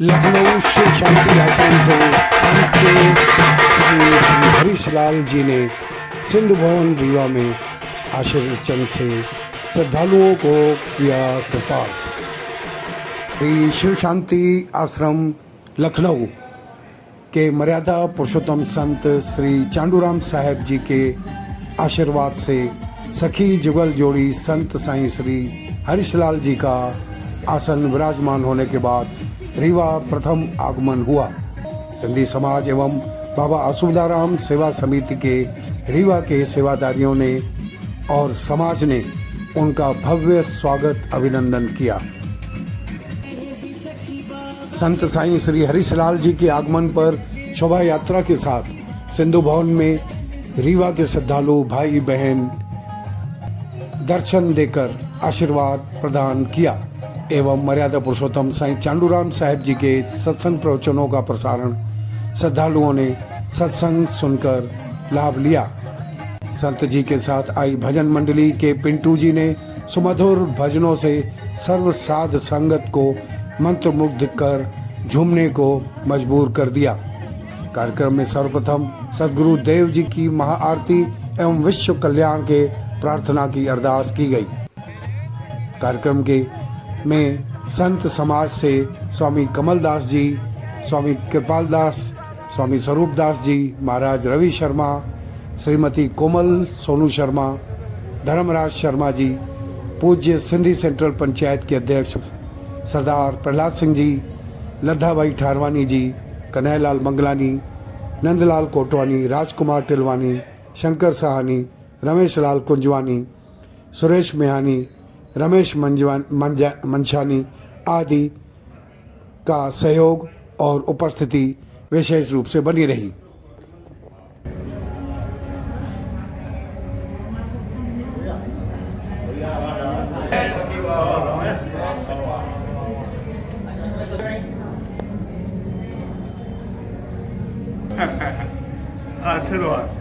लखनऊ शिव शांति आश्रम से संत श्री हरीशलाल जी ने सिंधु भवन रीवा में आशीर्वचन से श्रद्धालुओं को किया कृतार्थ। श्री शिव शांति आश्रम लखनऊ के मर्यादा पुरुषोत्तम संत श्री चांडूराम साहब जी के आशीर्वाद से सखी जुगल जोड़ी संत साईं श्री हरीशलाल जी का आसन विराजमान होने के बाद रीवा प्रथम आगमन हुआ। सिंधी समाज एवं बाबा असुदाराम सेवा समिति के रीवा के सेवादारियों ने और समाज ने उनका भव्य स्वागत अभिनंदन किया। संत साईं श्री हरीशलाल जी के आगमन पर शोभा यात्रा के साथ सिंधु भवन में रीवा के श्रद्धालु भाई बहन दर्शन देकर आशीर्वाद प्रदान किया एवं मर्यादा पुरुषोत्तम साईं चांडूराम साहब जी के सत्संग प्रवचनों का प्रसारण श्रद्धालुओं ने सत्संग सुनकर लाभ लिया। संत जी के साथ आई भजन मंडली के पिंटू जी ने सुमधुर भजनों से सर्व साध संगत को मंत्रमुग्ध कर झूमने को मजबूर कर दिया। कार्यक्रम में सर्वप्रथम सदगुरु देव जी की महाआरती एवं विश्व कल्याण के प्रार्थना की अरदास की गई। कार्यक्रम के में संत समाज से स्वामी कमलदास जी, स्वामी कृपाल दास, स्वामी स्वरूप दास जी, महाराज रवि शर्मा, श्रीमती कोमल सोनू शर्मा, धर्मराज शर्मा जी, पूज्य सिंधी सेंट्रल पंचायत के अध्यक्ष सरदार प्रहलाद सिंह जी, लद्धा भाई ठारवानी जी, कन्हैयालाल मंगलानी, नंदलाल कोटवानी, राजकुमार टिलवानी, शंकर सहानी, रमेश लाल कुंजवानी, सुरेश मेहानी, रमेश मंछानी आदि का सहयोग और उपस्थिति विशेष रूप से बनी रही। आशीर्वाद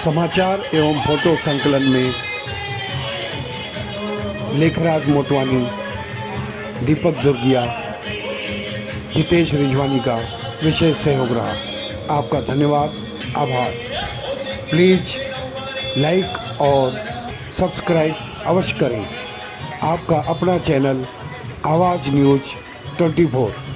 समाचार एवं फोटो संकलन में लेखराज मोटवानी, दीपक दुर्गिया, हितेश रिजवानी का विशेष सहयोग रहा। आपका धन्यवाद, आभार। प्लीज़ लाइक और सब्सक्राइब अवश्य करें। आपका अपना चैनल आवाज़ न्यूज़ 24।